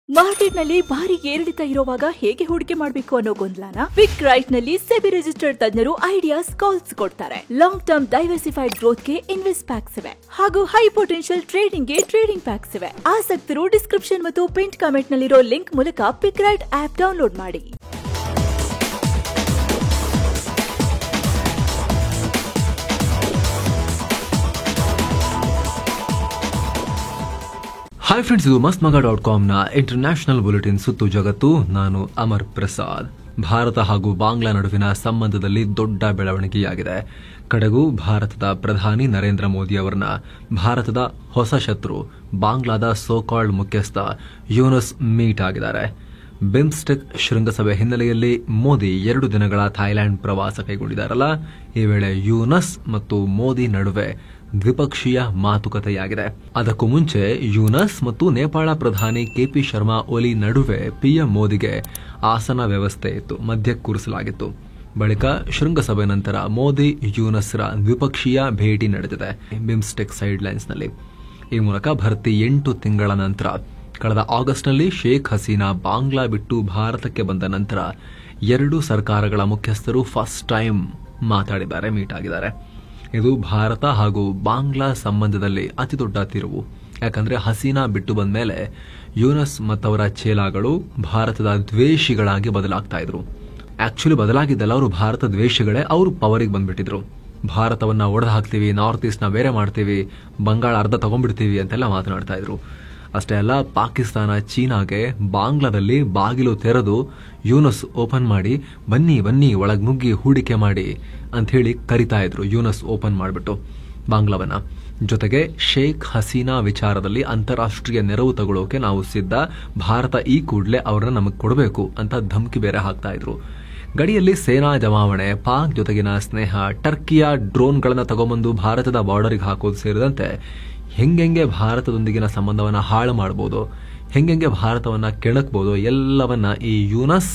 ಮಾರ್ಕೆಟ್ನಲ್ಲಿ ಭಾರಿ ಏರಿಳಿತ ಇರುವಾಗ ಹೇಗೆ ಹೂಡಿಕೆ ಮಾಡಬೇಕು ಅನ್ನೋ ಗೊಂದಲನ ಕ್ವಿಕ್ ರೈಟ್ ನಲ್ಲಿ ಸೆಬಿ ರಿಜಿಸ್ಟರ್ಡ್ ತಜ್ಞರು ಐಡಿಯಾಸ್ ಕಾಲ್ಸ್ ಕೊಡ್ತಾರೆ. ಲಾಂಗ್ ಟರ್ಮ್ ಡೈವರ್ಸಿಫೈಡ್ ಗ್ರೋತ್ಗೆ ಇನ್ವೆಸ್ಟ್ ಪ್ಯಾಕ್ಸ್ ಇವೆ ಹಾಗೂ ಹೈ ಪೊಟೆನ್ಷಿಯಲ್ ಟ್ರೇಡಿಂಗ್ಗೆ ಟ್ರೇಡಿಂಗ್ ಪ್ಯಾಕ್ಸ್ ಇವೆ. ಆಸಕ್ತರು ಡಿಸ್ಕ್ರಿಪ್ಷನ್ ಮತ್ತು ಪಿಂಟ್ ಕಾಮೆಂಟ್ ನಲ್ಲಿರೋ ಲಿಂಕ್ ಮೂಲಕ ಕ್ವಿಕ್ ರೈಟ್ ಆಪ್ ಡೌನ್ಲೋಡ್ ಮಾಡಿ. ಹಾಯ್ ಫ್ರೆಂಡ್ಸ್, ಇದು ಮಸ್ತ್ಮಗ.com ಇಂಟರ್ನ್ಯಾಷನಲ್ ಬುಲೆಟಿನ್ ಸುತ್ತು ಜಗತ್ತು. ನಾನು ಅಮರ್ ಪ್ರಸಾದ್. ಭಾರತ ಹಾಗೂ ಬಾಂಗ್ಲಾ ನಡುವಿನ ಸಂಬಂಧದಲ್ಲಿ ದೊಡ್ಡ ಬೆಳವಣಿಗೆಯಾಗಿದೆ. ಕಡೆಗೂ ಭಾರತದ ಪ್ರಧಾನಿ ನರೇಂದ್ರ ಮೋದಿ ಅವರನ್ನ ಭಾರತದ ಹೊಸ ಶತ್ರು ಬಾಂಗ್ಲಾದ ಸೋಕಾಲ್ಡ್ ಮುಖ್ಯಸ್ಥ ಯೂನಸ್ ಮೀಟ್ ಆಗಿದ್ದಾರೆ. ಬಿಮ್ಸ್ಟೆಕ್ ಶೃಂಗಸಭೆ ಹಿನ್ನೆಲೆಯಲ್ಲಿ ಮೋದಿ 2 ದಿನಗಳ ಥೈಲ್ಯಾಂಡ್ ಪ್ರವಾಸ ಕೈಗೊಂಡಿದ್ದಾರಲ್ಲ, ಈ ವೇಳೆ ಯೂನಸ್ ಮತ್ತು ಮೋದಿ ನಡುವೆ ದ್ವಿಪಕ್ಷೀಯ ಮಾತುಕತೆಯಾಗಿದೆ. ಅದಕ್ಕೂ ಮುಂಚೆ ಯೂನಸ್ ಮತ್ತು ನೇಪಾಳ ಪ್ರಧಾನಿ ಕೆಪಿ ಶರ್ಮಾ ಒಲಿ ನಡುವೆ ಪಿಎಂ ಮೋದಿಗೆ ಆಸನ ವ್ಯವಸ್ಥೆ ಇತ್ತು, ಮಧ್ಯ ಕೂರಿಸಲಾಗಿತ್ತು. ಬಳಿಕ ಶೃಂಗಸಭೆ ನಂತರ ಮೋದಿ ಯೂನಸ್ರ ದ್ವಿಪಕ್ಷೀಯ ಭೇಟಿ ನಡೆದಿದೆ ಬಿಮ್ಸ್ಟೆಕ್ ಸೈಡ್ಲೈನ್ಸ್ನಲ್ಲಿ. ಈ ಮೂಲಕ ಭರ್ತಿ 8 ತಿಂಗಳ ನಂತರ ಕಳೆದ ಆಗಸ್ಟ್ನಲ್ಲಿ ಶೇಖ್ ಹಸೀನಾ ಬಾಂಗ್ಲಾ ಬಿಟ್ಟು ಭಾರತಕ್ಕೆ ಬಂದ ನಂತರ 2 ಸರ್ಕಾರಗಳ ಮುಖ್ಯಸ್ಥರು ಫಸ್ಟ್ ಟೈಮ್ ಮಾತಾಡಿದ್ದಾರೆ, ಮೀಟ್ ಆಗಿದ್ದಾರೆ. ಇದು ಭಾರತ ಹಾಗೂ ಬಾಂಗ್ಲಾ ಸಂಬಂಧದಲ್ಲಿ ಅತಿದೊಡ್ಡ ತಿರುವು. ಯಾಕಂದ್ರೆ ಹಸೀನಾ ಬಿಟ್ಟು ಬಂದ ಮೇಲೆ ಯೂನಸ್ ಮತ್ತವರ ಚೇಲಾಗಳು ಭಾರತದ ದ್ವೇಷಿಗಳಾಗಿ ಬದಲಾಗ್ತಾ ಇದ್ರು. ಆಕ್ಚುಲಿ ಬದಲಾಗಿದ್ದಲ್ಲ, ಅವರು ಭಾರತ ದ್ವೇಷಿಗಳೇ. ಅವರು ಪವರಿಗೆ ಬಂದ್ಬಿಟ್ಟಿದ್ರು. ಭಾರತವನ್ನ ಒಡೆದು ಹಾಕ್ತೀವಿ, ನಾರ್ತ್ ಈಸ್ಟ್ ನ ಬೇರೆ ಮಾಡ್ತೀವಿ, ಬಂಗಾಳ ಅರ್ಧ ತಗೊಂಡ್ಬಿಡ್ತೀವಿ ಅಂತೆಲ್ಲ ಮಾತನಾಡ್ತಾ ಇದ್ರು. ಅಷ್ಟೇ ಅಲ್ಲ, ಪಾಕಿಸ್ತಾನ ಚೀನಾಗೆ ಬಾಂಗ್ಲಾದಲ್ಲಿ ಬಾಗಿಲು ತೆರೆದು ಯೂನಸ್ ಓಪನ್ ಮಾಡಿ ಬನ್ನಿ ಬನ್ನಿ ಒಳಗ್ ನುಗ್ಗಿ ಹೂಡಿಕೆ ಮಾಡಿ ಅಂತ ಹೇಳಿ ಕರಿತಾ ಇದ್ರು. ಯೂನಸ್ ಓಪನ್ ಮಾಡಿಬಿಟ್ಟು ಬಾಂಗ್ಲಾವನ್ನ. ಜೊತೆಗೆ ಶೇಖ್ ಹಸೀನಾ ವಿಚಾರದಲ್ಲಿ ಅಂತಾರಾಷ್ಟ್ರೀಯ ನೆರವು ತಗೊಳ್ಳೋಕೆ ನಾವು ಸಿದ್ಧ, ಭಾರತ ಈ ಕೂಡಲೇ ಅವರನ್ನ ನಮಗೆ ಕೊಡಬೇಕು ಅಂತ ಧಮಕಿ ಬೇರೆ ಹಾಕ್ತಾ ಇದ್ರು. ಗಡಿಯಲ್ಲಿ ಸೇನಾ ಜಮಾವಣೆ, ಪಾಕ್ ಜೊತೆಗಿನ ಸ್ನೇಹ, ಟರ್ಕಿಯ ಡ್ರೋನ್ಗಳನ್ನ ತಗೊಂಬಂದು ಭಾರತದ ಬಾರ್ಡರ್ಗೆ ಹಾಕೋದು ಸೇರಿದಂತೆ ಹೆಂಗೆ ಭಾರತದೊಂದಿಗಿನ ಸಂಬಂಧವನ್ನ ಹಾಳು ಮಾಡಬಹುದು, ಹೆಂಗೆ ಭಾರತವನ್ನ ಕೆಣಕಬಹುದು, ಎಲ್ಲವನ್ನ ಈ ಯೂನಸ್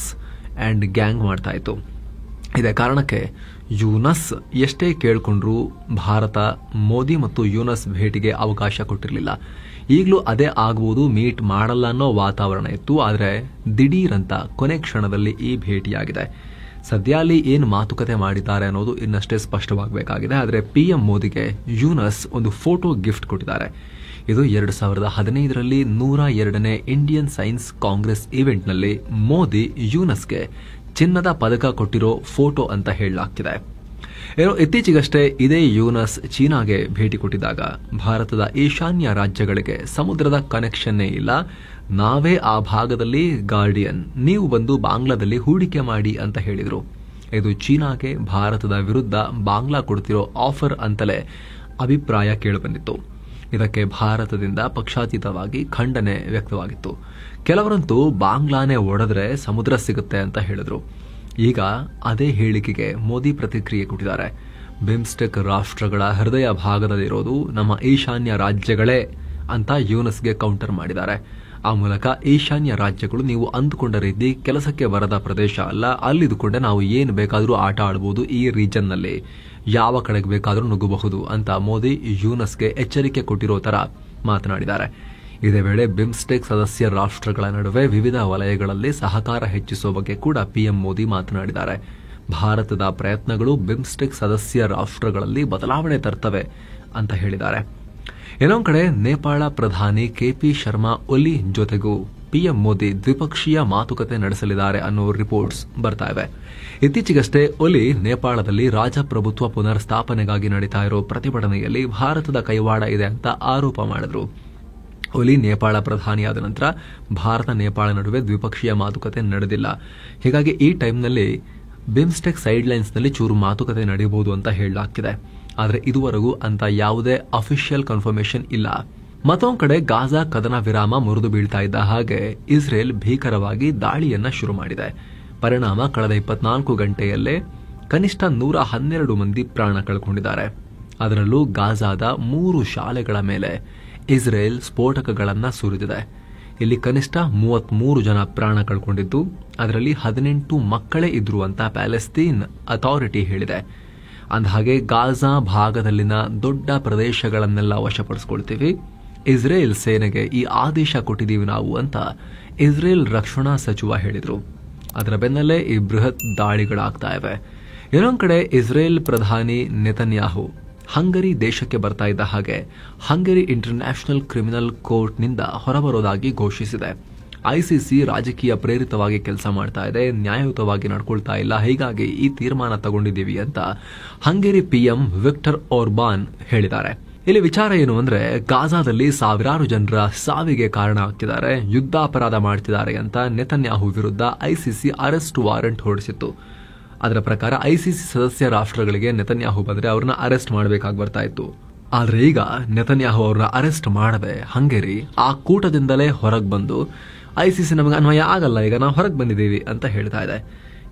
ಅಂಡ್ ಗ್ಯಾಂಗ್ ಮಾಡ್ತಾ ಇತ್ತು. ಇದೇ ಕಾರಣಕ್ಕೆ ಯೂನಸ್ ಎಷ್ಟೇ ಕೇಳ್ಕೊಂಡ್ರು ಭಾರತ ಮೋದಿ ಮತ್ತು ಯೂನಸ್ ಭೇಟಿಗೆ ಅವಕಾಶ ಕೊಟ್ಟಿರಲಿಲ್ಲ. ಈಗಲೂ ಅದೇ ಆಗಬಹುದು, ಮೀಟ್ ಮಾಡಲ್ಲ ಅನ್ನೋ ವಾತಾವರಣ ಇತ್ತು. ಆದರೆ ದಿಢೀರಂತ ಕೊನೆ ಕ್ಷಣದಲ್ಲಿ ಈ ಭೇಟಿಯಾಗಿದೆ. ಸದ್ಯ ಅಲ್ಲಿ ಏನು ಮಾತುಕತೆ ಮಾಡಿದ್ದಾರೆ ಅನ್ನೋದು ಇನ್ನಷ್ಟೇ ಸ್ಪಷ್ಟವಾಗಬೇಕಾಗಿದೆ. ಆದರೆ ಪಿಎಂ ಮೋದಿಗೆ ಯೂನಸ್ ಒಂದು ಫೋಟೋ ಗಿಫ್ಟ್ ಕೊಟ್ಟಿದ್ದಾರೆ. ಇದು 2015ರಲ್ಲಿ 102ನೇ ಇಂಡಿಯನ್ ಸೈನ್ಸ್ ಕಾಂಗ್ರೆಸ್ ಇವೆಂಟ್ನಲ್ಲಿ ಮೋದಿ ಯೂನಸ್ಗೆ ಚಿನ್ನದ ಪದಕ ಕೊಟ್ಟಿರೋ ಫೋಟೋ ಅಂತ ಹೇಳಲಾಗ್ತಿದೆ. ಏನೋ ಇತ್ತೀಚೆಗಷ್ಟೇ ಇದೇ ಯೂನಸ್ ಚೀನಾಗೆ ಭೇಟಿ ಕೊಟ್ಟಿದ್ದಾಗ ಭಾರತದ ಈಶಾನ್ಯ ರಾಜ್ಯಗಳಿಗೆ ಸಮುದ್ರದ ಕನೆಕ್ಷನ್ನೇ ಇಲ್ಲ, ನಾವೇ ಆ ಭಾಗದಲ್ಲಿ ಗಾರ್ಡಿಯನ್, ನೀವು ಬಂದು ಬಾಂಗ್ಲಾದಲ್ಲಿ ಹೂಡಿಕೆ ಮಾಡಿ ಅಂತ ಹೇಳಿದ್ರು. ಇದು ಚೀನಾಗೆ ಭಾರತದ ವಿರುದ್ಧ ಬಾಂಗ್ಲಾ ಕೊಡ್ತಿರೋ ಆಫರ್ ಅಂತಲೇ ಅಭಿಪ್ರಾಯ ಕೇಳಿಬಂದಿತ್ತು. ಇದಕ್ಕೆ ಭಾರತದಿಂದ ಪಕ್ಷಾತೀತವಾಗಿ ಖಂಡನೆ ವ್ಯಕ್ತವಾಗಿತ್ತು. ಕೆಲವರಂತೂ ಬಾಂಗ್ಲಾನೇ ಒಡೆದ್ರೆ ಸಮುದ್ರ ಸಿಗುತ್ತೆ ಅಂತ ಹೇಳಿದ್ರು. ಈಗ ಅದೇ ಹೇಳಿಕೆಗೆ ಮೋದಿ ಪ್ರತಿಕ್ರಿಯೆ ಕೊಟ್ಟಿದ್ದಾರೆ. ಬಿಮ್ಸ್ಟೆಕ್ ರಾಷ್ಟ್ರಗಳ ಹೃದಯ ಭಾಗದಲ್ಲಿರೋದು ನಮ್ಮ ಈಶಾನ್ಯ ರಾಜ್ಯಗಳೇ ಅಂತ ಯೂನಸ್ಗೆ ಕೌಂಟರ್ ಮಾಡಿದ್ದಾರೆ. ಆ ಮೂಲಕ ಈಶಾನ್ಯ ರಾಜ್ಯಗಳು ನೀವು ಅಂದುಕೊಂಡ ರೀತಿ ಕೆಲಸಕ್ಕೆ ಬರದ ಪ್ರದೇಶ ಅಲ್ಲ, ಅಲ್ಲಿದ್ದುಕೊಂಡೆ ನಾವು ಏನು ಬೇಕಾದರೂ ಆಟ ಆಡಬಹುದು, ಈ ರೀಜನ್ನಲ್ಲಿ ಯಾವ ಕಡೆಗೆ ಬೇಕಾದರೂ ನುಗ್ಗಬಹುದು ಅಂತ ಮೋದಿ ಯೂನಸ್ಗೆ ಎಚ್ಚರಿಕೆ ಕೊಟ್ಟಿರೋ ತರ ಮಾತನಾಡಿದ್ದಾರೆ. ಇದೇ ವೇಳೆ ಬಿಮ್ಸ್ಟೆಕ್ ಸದಸ್ಯ ರಾಷ್ಟ್ರಗಳ ನಡುವೆ ವಿವಿಧ ವಲಯಗಳಲ್ಲಿ ಸಹಕಾರ ಹೆಚ್ಚಿಸುವ ಬಗ್ಗೆ ಕೂಡ ಪಿಎಂ ಮೋದಿ ಮಾತನಾಡಿದ್ದಾರೆ. ಭಾರತದ ಪ್ರಯತ್ನಗಳು ಬಿಮ್ಸ್ಟೆಕ್ ಸದಸ್ಯ ರಾಷ್ಟ್ರಗಳಲ್ಲಿ ಬದಲಾವಣೆ ತರ್ತವೆ ಅಂತ ಹೇಳಿದ್ದಾರೆ. ಇನ್ನೊಂದು ಕಡೆ ನೇಪಾಳ ಪ್ರಧಾನಿ ಕೆಪಿ ಶರ್ಮಾ ಒಲಿ ಜೊತೆಗೂ ಪಿಎಂ ಮೋದಿ ದ್ವಿಪಕ್ಷೀಯ ಮಾತುಕತೆ ನಡೆಸಲಿದ್ದಾರೆ ಅನ್ನೋ ರಿಪೋರ್ಟ್ಸ್ ಬರ್ತಾ ಇವೆ. ಇತ್ತೀಚೆಗಷ್ಟೇ ಒಲಿ ನೇಪಾಳದಲ್ಲಿ ರಾಜಪ್ರಭುತ್ವ ಪುನರ್ ಸ್ಥಾಪನೆಗಾಗಿ ನಡೀತಾ ಇರೋ ಪ್ರತಿಭಟನೆಯಲ್ಲಿ ಭಾರತದ ಕೈವಾಡ ಇದೆ ಅಂತ ಆರೋಪ ಮಾಡಿದ್ರು. ಒಲಿ ನೇಪಾಳ ಪ್ರಧಾನಿಯಾದ ನಂತರ ಭಾರತ ನೇಪಾಳ ನಡುವೆ ದ್ವಿಪಕ್ಷೀಯ ಮಾತುಕತೆ ನಡೆದಿಲ್ಲ. ಹೀಗಾಗಿ ಈ ಟೈಮ್ನಲ್ಲಿ ಬಿಮ್ಸ್ಟೆಕ್ ಸೈಡ್ಲೈನ್ಸ್ನಲ್ಲಿ ಚೂರು ಮಾತುಕತೆ ನಡೆಯಬಹುದು ಅಂತ ಹೇಳಲಾಗ್ತಿದೆ. ಆದರೆ ಇದುವರೆಗೂ ಅಂತ ಯಾವುದೇ ಅಫಿಷಿಯಲ್ ಕನ್ಫರ್ಮೇಷನ್ ಇಲ್ಲ. ಮತ್ತೊಂದು ಕಡೆ ಗಾಜಾ ಕದನ ವಿರಾಮ ಮುರಿದು ಬೀಳ್ತಾ ಇದ್ದ ಹಾಗೆ ಇಸ್ರೇಲ್ ಭೀಕರವಾಗಿ ದಾಳಿಯನ್ನ ಶುರು ಮಾಡಿದೆ. ಪರಿಣಾಮ ಕಳೆದ 24 ಗಂಟೆಯಲ್ಲೇ ಕನಿಷ್ಠ 112 ಮಂದಿ ಪ್ರಾಣ ಕಳ್ಕೊಂಡಿದ್ದಾರೆ. ಅದರಲ್ಲೂ ಗಾಜಾದ 3 ಶಾಲೆಗಳ ಮೇಲೆ ಇಸ್ರೇಲ್ ಸ್ಫೋಟಕಗಳನ್ನ ಸುರಿದಿದೆ. ಇಲ್ಲಿ ಕನಿಷ್ಠ 33 ಜನ ಪ್ರಾಣ ಕಳ್ಕೊಂಡಿದ್ದು, ಅದರಲ್ಲಿ 18 ಮಕ್ಕಳೇ ಇದ್ರು ಅಂತ ಪ್ಯಾಲೆಸ್ತೀನ್ ಅಥಾರಿಟಿ ಹೇಳಿದೆ. ಅಂದಹಾಗೆ ಗಾಜಾ ಭಾಗದಲ್ಲಿನ ದೊಡ್ಡ ಪ್ರದೇಶಗಳನ್ನೆಲ್ಲ ವಶಪಡಿಸಿಕೊಳ್ತೀವಿ, ಇಸ್ರೇಲ್ ಸೇನೆಗೆ ಈ ಆದೇಶ ಕೊಟ್ಟಿದ್ದೀವಿ ನಾವು ಅಂತ ಇಸ್ರೇಲ್ ರಕ್ಷಣಾ ಸಚಿವ ಹೇಳಿದ್ರು. ಅದರ ಬೆನ್ನಲ್ಲೇ ಈ ಬೃಹತ್ ದಾಳಿಗಳಾಗ್ತಾ ಇವೆ. ಇನ್ನೊಂದು ಕಡೆ ಇಸ್ರೇಲ್ ಪ್ರಧಾನಿ ನೆತನ್ಯಾಹು ಹಂಗರಿ ದೇಶಕ್ಕೆ ಬರ್ತಾ ಇದ್ದ ಹಾಗೆ ಹಂಗರಿ ಇಂಟರ್ನ್ಯಾಷನಲ್ ಕ್ರಿಮಿನಲ್ ಕೋರ್ಟ್ನಿಂದ ಹೊರಬರೋದಾಗಿ ಘೋಷಿಸಿದೆ. ಐಸಿಸಿ ರಾಜಕೀಯ ಪ್ರೇರಿತವಾಗಿ ಕೆಲಸ ಮಾಡ್ತಾ ಇದೆ, ನ್ಯಾಯಯುತವಾಗಿ ನಡ್ಕೊಳ್ತಾ ಇಲ್ಲ, ಹೀಗಾಗಿ ಈ ತೀರ್ಮಾನ ತಗೊಂಡಿದ್ದೀವಿ ಅಂತ ಹಂಗೇರಿ ಪಿಎಂ ವಿಕ್ಟರ್ ಓರ್ಬಾನ್ ಹೇಳಿದ್ದಾರೆ. ಇಲ್ಲಿ ವಿಚಾರ ಏನು ಅಂದ್ರೆ, ಗಾಜಾದಲ್ಲಿ ಸಾವಿರಾರು ಜನರ ಸಾವಿಗೆ ಕಾರಣ ಆಗ್ತಿದ್ದಾರೆ, ಯುದ್ಧಾಪರಾಧ ಮಾಡ್ತಿದ್ದಾರೆ ಅಂತ ನೆತನ್ಯಾಹು ವಿರುದ್ಧ ಐಸಿಸಿ ಅರೆಸ್ಟ್ ವಾರೆಂಟ್ ಹೊರಡಿಸಿತ್ತು. ಅದರ ಪ್ರಕಾರ ಐಸಿಸಿ ಸದಸ್ಯ ರಾಷ್ಟ್ರಗಳಿಗೆ ನೆತನ್ಯಾಹು ಬಂದ್ರೆ ಅವ್ರನ್ನ ಅರೆಸ್ಟ್ ಮಾಡಬೇಕಾಗಿ ಬರ್ತಾ ಇತ್ತು. ಆದ್ರೆ ಈಗ ನೆತನ್ಯಾಹು ಅವ್ರನ್ನ ಅರೆಸ್ಟ್ ಮಾಡದೆ ಹಂಗೇರಿ ಆ ಕೂಟದಿಂದಲೇ ಹೊರಗೆ ಬಂದು ಐಸಿಸಿ ನಮಗೆ ಅನ್ವಯ ಆಗಲ್ಲ, ಈಗ ನಾವು ಹೊರಗೆ ಬಂದಿದ್ದೀವಿ ಅಂತ ಹೇಳ್ತಾ ಇದೆ.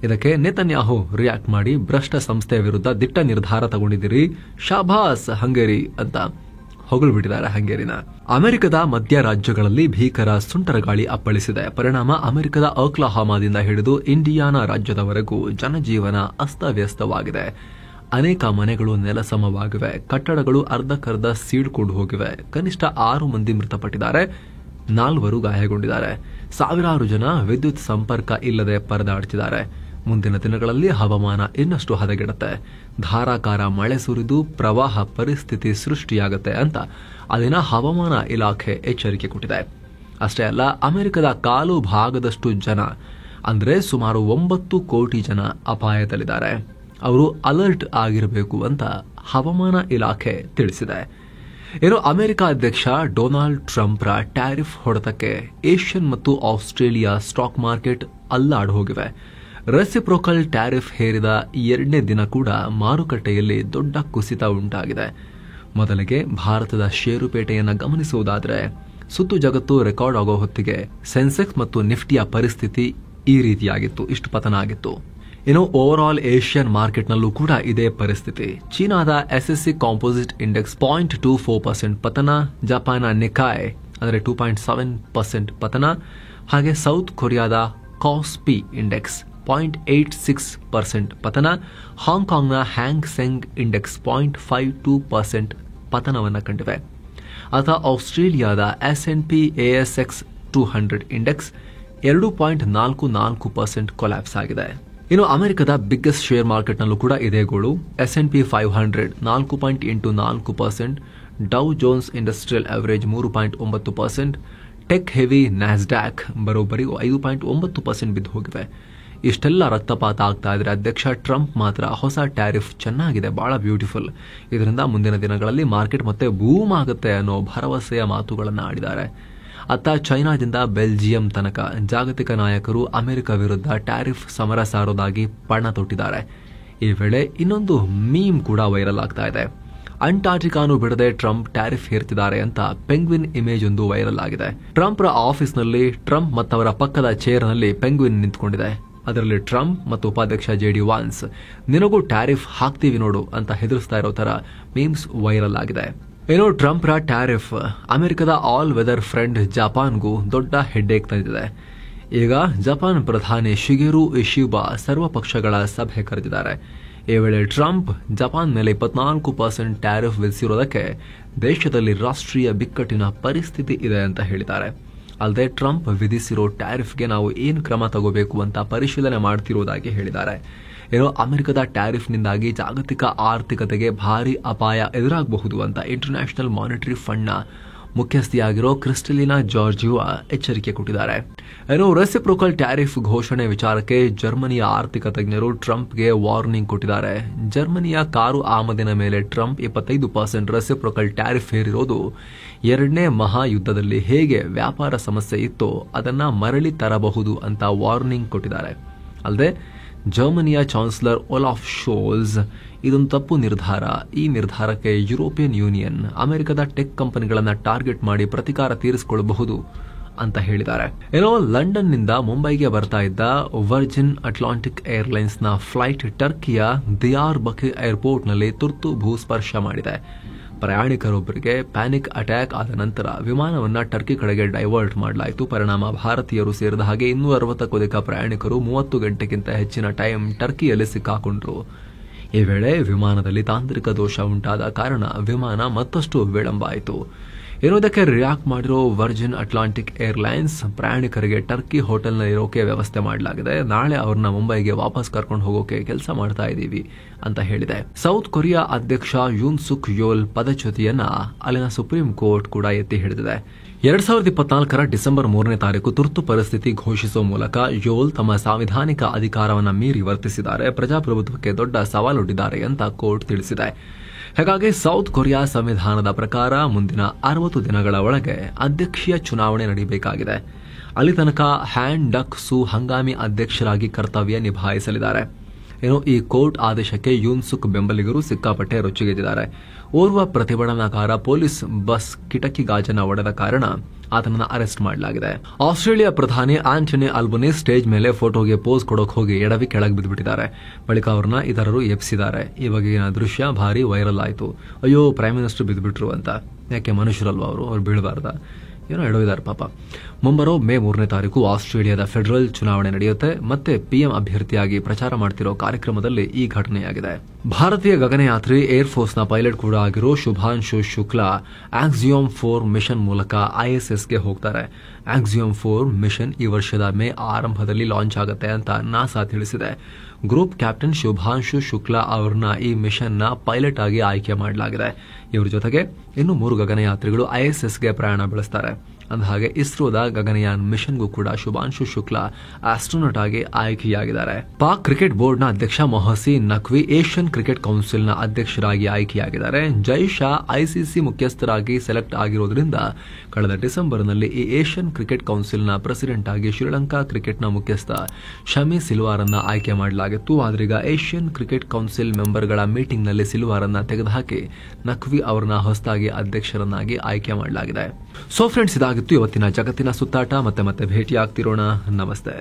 ಇದಕ್ಕೆ ನೆತನ್ಯಾಹು ರಿಯಾಕ್ಟ್ ಮಾಡಿ ಭ್ರಷ್ಟ ಸಂಸ್ಥೆಯ ವಿರುದ್ಧ ದಿಟ್ಟ ನಿರ್ಧಾರ ತಗೊಂಡಿದ್ದೀರಿ, ಶಾಬಾಸ್ ಹಂಗೇರಿ ಅಂತ ಹೊಗಳ್ಬಿಟ್ಟಿದ್ದಾರೆ ಹಂಗೇರಿನ. ಅಮೆರಿಕದ ಮಧ್ಯ ರಾಜ್ಯಗಳಲ್ಲಿ ಭೀಕರ ಸುಂಟರಗಾಳಿ ಅಪ್ಪಳಿಸಿದೆ. ಪರಿಣಾಮ ಅಮೆರಿಕದ ಓಕ್ಲಹಾಮಾದಿಂದ ಹಿಡಿದು ಇಂಡಿಯಾನಾ ರಾಜ್ಯದವರೆಗೂ ಜನಜೀವನ ಅಸ್ತವ್ಯಸ್ತವಾಗಿದೆ. ಅನೇಕ ಮನೆಗಳು ನೆಲಸಮವಾಗಿವೆ, ಕಟ್ಟಡಗಳು ಅರ್ಧಕ್ಕರ್ಧ ಸೀಳ್ಕೊಂಡು ಹೋಗಿವೆ. ಕನಿಷ್ಠ 6 ಮಂದಿ ಮೃತಪಟ್ಟಿದ್ದಾರೆ, 4 ಗಾಯಗೊಂಡಿದ್ದಾರೆ. ಸಾವಿರಾರು ಜನ ವಿದ್ಯುತ್ ಸಂಪರ್ಕ ಇಲ್ಲದೆ ಪರದಾಡ್ತಿದ್ದಾರೆ. ಮುಂದಿನ ದಿನಗಳಲ್ಲಿ ಹವಾಮಾನ ಇನ್ನಷ್ಟು ಹದಗೆಡುತ್ತೆ, ಧಾರಾಕಾರ ಮಳೆ ಸುರಿದು ಪ್ರವಾಹ ಪರಿಸ್ಥಿತಿ ಸೃಷ್ಟಿಯಾಗುತ್ತೆ ಅಂತ ಅಲ್ಲಿನ ಹವಾಮಾನ ಇಲಾಖೆ ಎಚ್ಚರಿಕೆ ಕೊಟ್ಟಿದೆ. ಅಷ್ಟೇ ಅಲ್ಲ, ಅಮೆರಿಕದ 1/4 ಭಾಗದಷ್ಟು ಜನ ಅಂದ್ರೆ ಸುಮಾರು 9 ಕೋಟಿ ಜನ ಅಪಾಯದಲ್ಲಿದ್ದಾರೆ. ಅವರು ಅಲರ್ಟ್ ಆಗಿರಬೇಕು ಅಂತ ಹವಾಮಾನ ಇಲಾಖೆ ತಿಳಿಸಿದೆ. ಇನ್ನು ಅಮೆರಿಕ ಅಧ್ಯಕ್ಷ ಡೊನಾಲ್ಡ್ ಟ್ರಂಪ್ರ ಟ್ಯಾರಿಫ್ ಹೊಡೆತಕ್ಕೆ ಏಷ್ಯನ್ ಮತ್ತು ಆಸ್ಟ್ರೇಲಿಯಾ ಸ್ಟಾಕ್ ಮಾರ್ಕೆಟ್ ಅಲ್ಲಾಡ್ ಹೋಗಿವೆ. ರೆಸಿಪ್ರೋಕಲ್ ಟ್ಯಾರಿಫ್ ಹೇರಿದ 2ನೇ ದಿನ ಕೂಡ ಮಾರುಕಟ್ಟೆಯಲ್ಲಿ ದೊಡ್ಡ ಕುಸಿತ ಉಂಟಾಗಿದೆ. ಮೊದಲಿಗೆ ಭಾರತದ ಷೇರುಪೇಟೆಯನ್ನು ಗಮನಿಸುವುದಾದರೆ ಸುತ್ತು ಜಗತ್ತು ರೆಕಾರ್ಡ್ ಆಗೋ ಹೊತ್ತಿಗೆ ಸೆನ್ಸೆಕ್ಸ್ ಮತ್ತು ನಿಫ್ಟಿಯ ಪರಿಸ್ಥಿತಿ ಈ ರೀತಿಯಾಗಿತ್ತು, ಇಷ್ಟು ಪತನ ಆಗಿತ್ತು. ಇನ್ನು ಓವರ್ ಆಲ್ ಏಷ್ಯನ್ ಮಾರ್ಕೆಟ್ನಲ್ಲೂ ಕೂಡ ಇದೇ ಪರಿಸ್ಥಿತಿ. ಚೀನಾದ ಎಸ್ಎಸ್ಸಿ ಕಾಂಪೋಸಿಟ್ ಇಂಡೆಕ್ಸ್ 0.24% ಪತನ, ಜಪಾನ್ನ ನಿಕಾಯ್ ಅಂದರೆ 2.7% ಪತನ, ಹಾಗೆ ಸೌತ್ ಕೊರಿಯಾದ ಕಾಸ್ಪಿ ಇಂಡೆಕ್ಸ್ 0.86% ಪತನ, ಹಾಂಗ್ಕಾಂಗ್ನ ಹ್ಯಾಂಗ್ ಸೆಂಗ್ ಇಂಡೆಕ್ಸ್ 0.52% ಪತನವನ್ನು ಕಂಡಿವೆ. ಅಥವಾ ಆಸ್ಟ್ರೇಲಿಯಾದ S&P ASX 200 ಇಂಡೆಕ್ಸ್ 2.44% ಕೊಲ್ಯಾಪ್ಸ್ ಆಗಿದೆ. ಇನ್ನು ಅಮೆರಿಕದ ಬಿಗ್ಗೆಸ್ಟ್ ಶೇರ್ ಮಾರ್ಕೆಟ್ನಲ್ಲೂ ಕೂಡ ಇದೇ ಗೋಳು. S&P 500 4.84%, ಡೌ Jones industrial average 3.9%, tech heavy Nasdaq ಬರೋಬ್ಬರಿ 5.9% ಬಿದ್ದು ಹೋಗಿವೆ. ಇಷ್ಟೆಲ್ಲ ರಕ್ತಪಾತ ಆಗ್ತಾ ಇದ್ರೆ ಅಧ್ಯಕ್ಷ ಟ್ರಂಪ್ ಮಾತ್ರ ಹೊಸ ಟ್ಯಾರಿಫ್ ಚೆನ್ನಾಗಿದೆ, ಬಹಳ ಬ್ಯೂಟಿಫುಲ್, ಇದರಿಂದ ಮುಂದಿನ ದಿನಗಳಲ್ಲಿ ಮಾರ್ಕೆಟ್ ಮತ್ತೆ ಬೂಮ್ ಆಗುತ್ತೆ ಅನ್ನೋ ಭರವಸೆಯ ಮಾತುಗಳನ್ನು ಆಡಿದ್ದಾರೆ. ಅತ್ತ ಚೈನಾದಿಂದ ಬೆಲ್ಜಿಯಂ ತನಕ ಜಾಗತಿಕ ನಾಯಕರು ಅಮೆರಿಕ ವಿರುದ್ಧ ಟ್ಯಾರಿಫ್ ಸಮರ ಸಾರೋದಾಗಿ ಪಣ ತೊಟ್ಟಿದ್ದಾರೆ. ಈ ವೇಳೆ ಇನ್ನೊಂದು ಮೀಮ್ ಕೂಡ ವೈರಲ್ ಆಗ್ತಾ ಇದೆ. ಅಂಟಾರ್ಟಿಕಾನು ಬಿಡದೆ ಟ್ರಂಪ್ ಟ್ಯಾರಿಫ್ ಹೇರ್ತಿದ್ದಾರೆ ಅಂತ ಪೆಂಗ್ವಿನ್ ಇಮೇಜ್ ಒಂದು ವೈರಲ್ ಆಗಿದೆ. ಟ್ರಂಪ್ರ ಆಫೀಸ್ನಲ್ಲಿ ಟ್ರಂಪ್ ಮತ್ತವರ ಪಕ್ಕದ ಚೇರ್ನಲ್ಲಿ ಪೆಂಗ್ವಿನ್ ನಿಂತ್ಕೊಂಡಿದೆ. ಅದರಲ್ಲಿ ಟ್ರಂಪ್ ಮತ್ತು ಉಪಾಧ್ಯಕ್ಷ JD ವಾನ್ಸ್ ನಿನಗೂ ಟ್ಯಾರಿಫ್ ಹಾಕ್ತೀವಿ ನೋಡು ಅಂತ ಹೆದರಿಸ್ತಾ ಇರೋ ತರ ಮೀಮ್ಸ್ ವೈರಲ್ ಆಗಿದೆ. ಏನೋ ಟ್ರಂಪ್ರ ಟ್ಯಾರಿಫ್ ಅಮೆರಿಕದ ಆಲ್ ವೆದರ್ ಫ್ರೆಂಡ್ ಜಪಾನ್ಗೂ ದೊಡ್ಡ ಹೆಡ್ಡೇಕ್ ತಂದಿದೆ. ಈಗ ಜಪಾನ್ ಪ್ರಧಾನಿ ಶಿಗೆರು ಇಶಿಬಾ ಸರ್ವಪಕ್ಷಗಳ ಸಭೆ ಕರೆದಿದ್ದಾರೆ. ಈ ವೇಳೆ ಟ್ರಂಪ್ ಜಪಾನ್ ಮೇಲೆ 24% ಟ್ಯಾರಿಫ್ ವಿಧಿಸಿರೋದಕ್ಕೆ ದೇಶದಲ್ಲಿ ರಾಷ್ಟ್ರೀಯ ಬಿಕ್ಕಟ್ಟಿನ ಪರಿಸ್ಥಿತಿ ಇದೆ ಅಂತ ಹೇಳಿದ್ದಾರೆ. ಅಲ್ಲದೆ ಟ್ರಂಪ್ ವಿಧಿಸಿರೋ ಟ್ಯಾರಿಫ್ಗೆ ನಾವು ಏನು ಕ್ರಮ ತಗೋಬೇಕು ಅಂತ ಪರಿಶೀಲನೆ ಮಾಡ್ತಿರೋದಾಗಿ ಹೇಳಿದ್ದಾರೆ. ಏನೋ ಅಮೆರಿಕದ ಟ್ಯಾರಿಫ್ನಿಂದಾಗಿ ಜಾಗತಿಕ ಆರ್ಥಿಕತೆಗೆ ಭಾರಿ ಅಪಾಯ ಎದುರಾಗಬಹುದು ಅಂತ ಇಂಟರ್ನ್ಯಾಷನಲ್ ಮಾನಿಟರಿ ಫಂಡ್ನ ಮುಖ್ಯಸ್ಥಿಯಾಗಿರೋ ಕ್ರಿಸ್ಟಲಿನಾ ಜಾರ್ಜಿಯಾ ಎಚ್ಚರಿಕೆ ಕೊಟ್ಟಿದ್ದಾರೆ. ಏನೋ ರೆಸಿಪ್ರೋಕಲ್ ಟ್ಯಾರಿಫ್ ಘೋಷಣೆ ವಿಚಾರಕ್ಕೆ ಜರ್ಮನಿಯ ಆರ್ಥಿಕ ತಜ್ಞರು ಟ್ರಂಪ್ಗೆ ವಾರ್ನಿಂಗ್ ಕೊಟ್ಟಿದ್ದಾರೆ. ಜರ್ಮನಿಯ ಕಾರು ಆಮದಿನ ಮೇಲೆ ಟ್ರಂಪ್ 25% ರೆಸಿಪ್ರೋಕಲ್ ಟ್ಯಾರಿಫ್ ಹೇರಿರೋದು 2ನೇ ಮಹಾಯುದ್ಧದಲ್ಲಿ ಹೇಗೆ ವ್ಯಾಪಾರ ಸಮಸ್ಯೆ ಇತ್ತೋ ಅದನ್ನ ಮರಳಿ ತರಬಹುದು ಅಂತ ವಾರ್ನಿಂಗ್ ಕೊಟ್ಟಿದ್ದಾರೆ. ಅಲ್ಲದೆ ಜರ್ಮನಿಯ ಚಾನ್ಸಲರ್ ಒಲಾಫ್ ಶೋಲ್ಸ್ ಇದೊಂದು ತಪ್ಪು ನಿರ್ಧಾರ, ಈ ನಿರ್ಧಾರಕ್ಕೆ ಯುರೋಪಿಯನ್ ಯೂನಿಯನ್ ಅಮೆರಿಕದ ಟೆಕ್ ಕಂಪನಿಗಳನ್ನು ಟಾರ್ಗೆಟ್ ಮಾಡಿ ಪ್ರತಿಕಾರ ತೀರಿಸಿಕೊಳ್ಳಬಹುದು ಅಂತ ಹೇಳಿದ್ದಾರೆ. ಏನೋ ಲಂಡನ್ನಿಂದ ಮುಂಬೈಗೆ ಬರ್ತಾ ಇದ್ದ ವರ್ಜಿನ್ ಅಟ್ಲಾಂಟಿಕ್ ಏರ್ಲೈನ್ಸ್ನ ಫ್ಲೈಟ್ ಟರ್ಕಿಯ ದಿಯಾರ್ ಬಕಿರ್ ಏರ್ಪೋರ್ಟ್ನಲ್ಲಿ ತುರ್ತು ಭೂಸ್ಪರ್ಶ ಮಾಡಿದೆ. ಪ್ರಯಾಣಿಕರೊಬ್ಬರಿಗೆ ಪ್ಯಾನಿಕ್ ಅಟ್ಯಾಕ್ ಆದ ನಂತರ ವಿಮಾನವನ್ನು ಟರ್ಕಿ ಕಡೆಗೆ ಡೈವರ್ಟ್ ಮಾಡಲಾಯಿತು. ಪರಿಣಾಮ ಭಾರತೀಯರು ಸೇರಿದ ಹಾಗೆ 260ಕ್ಕೂ ಅಧಿಕ ಪ್ರಯಾಣಿಕರು 30 ಗಂಟೆಗಿಂತ ಹೆಚ್ಚಿನ ಟೈಮ್ ಟರ್ಕಿಯಲ್ಲಿ ಸಿಕ್ಕಾಕೊಂಡ್ರು. ಈ ವೇಳೆ ವಿಮಾನದಲ್ಲಿ ತಾಂತ್ರಿಕ ದೋಷ ಉಂಟಾದ ಕಾರಣ ವಿಮಾನ ಮತ್ತಷ್ಟು ವಿಳಂಬ ಆಯಿತು. ಇದಕ್ಕೆ ರಿಯಾಕ್ಟ್ ಮಾಡಿರೋ ವರ್ಜಿನ್ ಅಟ್ಲಾಂಟಿಕ್ ಏರ್ಲೈನ್ಸ್ ಪ್ರಯಾಣಿಕರಿಗೆ ಟರ್ಕಿ ಹೋಟೆಲ್ನಲ್ಲಿ ಇರೋಕೆ ವ್ಯವಸ್ಥೆ ಮಾಡಲಾಗಿದೆ, ನಾಳೆ ಅವ್ರನ್ನ ಮುಂಬೈಗೆ ವಾಪಸ್ ಕರ್ಕೊಂಡು ಹೋಗೋಕೆ ಕೆಲಸ ಮಾಡ್ತಾ ಇದೀವಿ ಅಂತ ಹೇಳಿದೆ. ಸೌತ್ ಕೊರಿಯಾ ಅಧ್ಯಕ್ಷ ಯೂನ್ ಸುಕ್ ಯೋಲ್ ಪದಚ್ಯುತಿಯನ್ನ ಅಲ್ಲಿನ ಸುಪ್ರೀಂ ಕೋರ್ಟ್ ಕೂಡ ಎತ್ತಿ ಹಿಡಿದಿದೆ. 2024 ಡಿಸೆಂಬರ್ 3ನೇ ತಾರೀಕು ತುರ್ತು ಪರಿಸ್ಥಿತಿ ಘೋಷಿಸುವ ಮೂಲಕ ಯೋಲ್ ತಮ್ಮ ಸಾಂವಿಧಾನಿಕ ಅಧಿಕಾರವನ್ನು ಮೀರಿ ವರ್ತಿಸಿದ್ದಾರೆ, ಪ್ರಜಾಪ್ರಭುತ್ವಕ್ಕೆ ದೊಡ್ಡ ಸವಾಲೊಡ್ಡಿದ್ದಾರೆ ಅಂತ ಕೋರ್ಟ್ ತಿಳಿಸಿದೆ. ಹಾಗಾಗಿ ಸೌತ್ ಕೊರಿಯಾ ಸಂವಿಧಾನದ ಪ್ರಕಾರ ಮುಂದಿನ 60 ದಿನಗಳ ಒಳಗೆ ಅಧ್ಯಕ್ಷೀಯ ಚುನಾವಣೆ ನಡೆಯಬೇಕಾಗಿದೆ. ಅಲ್ಲಿ ತನಕ ಹ್ಯಾನ್ ಡಕ್ ಸು ಹಂಗಾಮಿ ಅಧ್ಯಕ್ಷರಾಗಿ ಕರ್ತವ್ಯ ನಿಭಾಯಿಸಲಿದ್ದಾರೆ. ಈ ಕೋರ್ಟ್ ಆದೇಶಕ್ಕೆ ಯೂನ್ ಸುಕ್ ಬೆಂಬಲಿಗರು ಸಿಕ್ಕಾಪಟ್ಟೆ ರೊಚ್ಚಿಗೆದ್ದಿದ್ದಾರೆ. ಓರ್ವ ಪ್ರತಿಭಟನಾಕಾರ ಪೊಲೀಸ್ ಬಸ್ ಕಿಟಕಿ ಗಾಜನ್ನ ಒಡೆದ ಕಾರಣ ಆತನನ್ನು ಅರೆಸ್ಟ್ ಮಾಡಲಾಗಿದೆ. ಆಸ್ಟ್ರೇಲಿಯಾ ಪ್ರಧಾನಿ ಆಂಟನಿ ಅಲ್ಬನಿ ಸ್ಟೇಜ್ ಮೇಲೆ ಫೋಟೋಗೆ ಪೋಸ್ ಕೊಡೋಕೆ ಹೋಗಿ ಎಡವಿ ಕೆಳಗೆ ಬಿದ್ದುಬಿಟ್ಟಿದ್ದಾರೆ. ಬಳಿಕ ಅವರನ್ನ ಇತರರು ಎಬ್ಸಿದ್ದಾರೆ. ಈ ಬಗೆಗಿನ ದೃಶ್ಯ ಭಾರಿ ವೈರಲ್ ಆಯಿತು. ಅಯ್ಯೋ, ಪ್ರೈಮ್ ಮಿನಿಸ್ಟರ್ ಬಿದ್ದುಬಿಟ್ರು ಅಂತ. ಯಾಕೆ ಮನುಷ್ಯರಲ್ವಾ ಅವ್ರು ಬೀಳಬಾರ್ದ? ಏನೋ ಎಡವಿದ್ದಾರೆ ಪಾಪ. ಮುಂಬರೋ ಮೇ 3ನೇ ತಾರೀಕು ಆಸ್ಟ್ರೇಲಿಯಾದ ಫೆಡರಲ್ ಚುನಾವಣೆ ನಡೆಯುತ್ತೆ. ಮತ್ತೆ ಪಿಎಂ ಅಭ್ಯರ್ಥಿಯಾಗಿ ಪ್ರಚಾರ ಮಾಡ್ತಿರೋ ಕಾರ್ಯಕ್ರಮದಲ್ಲಿ ಈ ಘಟನೆಯಾಗಿದೆ. ಭಾರತೀಯ ಗಗನಯಾತ್ರಿ ಏರ್ಫೋರ್ಸ್ನ ಪೈಲಟ್ ಕೂಡ ಆಗಿರೋ ಶುಭಾಂಶು ಶುಕ್ಲಾ ಆಕ್ಸಿಯೋಮ್ 4 ಮಿಷನ್ ಮೂಲಕ ಐಎಸ್ಎಸ್ಗೆ ಹೋಗ್ತಾರೆ. ಆಕ್ಸಿಯೋಮ್ 4 ಮಿಷನ್ ಈ ವರ್ಷದ ಮೇ ಆರಂಭದಲ್ಲಿ ಲಾಂಚ್ ಆಗುತ್ತೆ ಅಂತ ನಾಸಾ ತಿಳಿಸಿದೆ. ಗ್ರೂಪ್ ಕ್ಯಾಪ್ಟನ್ ಶುಭಾಂಶು ಶುಕ್ಲಾ ಅವರನ್ನ ಈ ಮಿಷನ್ನ ಪೈಲಟ್ ಆಗಿ ಆಯ್ಕೆ ಮಾಡಲಾಗಿದೆ. ಇವರ ಜೊತೆಗೆ ಇನ್ನು 3 ಗಗನಯಾತ್ರಿಗಳು ಐಎಸ್ಎಸ್ಗೆ ಪ್ರಯಾಣ ಬೆಳೆಸ್ತಾರೆ. ಅಂದಹಾಗೆ ಇಸ್ರೋದ ಗಗನಯಾನ್ ಮಿಷನ್ಗೂ ಕೂಡ ಶುಭಾಂಶು ಶುಕ್ಲಾ ಆಸ್ಟ್ರೋನಟ್ ಆಗಿ ಆಯ್ಕೆಯಾಗಿದ್ದಾರೆ. ಪಾಕ್ ಕ್ರಿಕೆಟ್ ಬೋರ್ಡ್ನ ಅಧ್ಯಕ್ಷ ಮೊಹಸಿನ್ ನಖ್ವಿ ಏಷ್ಯನ್ ಕ್ರಿಕೆಟ್ ಕೌನ್ಸಿಲ್ನ ಅಧ್ಯಕ್ಷರಾಗಿ ಆಯ್ಕೆಯಾಗಿದ್ದಾರೆ. ಜೈ ಶಾ ಐಸಿಸಿ ಮುಖ್ಯಸ್ಥರಾಗಿ ಸೆಲೆಕ್ಟ್ ಆಗಿರೋದ್ರಿಂದ ಕಳೆದ ಡಿಸೆಂಬರ್ನಲ್ಲಿ ಈ ಏಷ್ಯನ್ ಕ್ರಿಕೆಟ್ ಕೌನ್ಸಿಲ್ನ ಪ್ರೆಸಿಡೆಂಟ್ ಆಗಿ ಶ್ರೀಲಂಕಾ ಕ್ರಿಕೆಟ್ನ ಮುಖ್ಯಸ್ಥ ಶಮಿ ಸಿಲ್ವಾರನ್ನ ಆಯ್ಕೆ ಮಾಡಲಾಗಿತ್ತು. ಆದ್ರೀಗ ಏಷ್ಯನ್ ಕ್ರಿಕೆಟ್ ಕೌನ್ಸಿಲ್ ಮೆಂಬರ್ಗಳ ಮೀಟಿಂಗ್ನಲ್ಲಿ ಸಿಲ್ವಾರನ್ನ ತೆಗೆದುಹಾಕಿ ನಖ್ವಿ ಅವರನ್ನ ಹೊಸದಾಗಿ ಅಧ್ಯಕ್ಷರನ್ನಾಗಿ ಆಯ್ಕೆ ಮಾಡಲಾಗಿದೆ. ಸೊ ಫ್ರೆಂಡ್ಸ್, ಇದಾಗಿತ್ತು ಇವತ್ತಿನ ಜಗತ್ತಿನ ಸುತ್ತಾಟ. ಮತ್ತೆ ಭೇಟಿಯಾಗ್ತಿರೋಣ. ನಮಸ್ತೆ.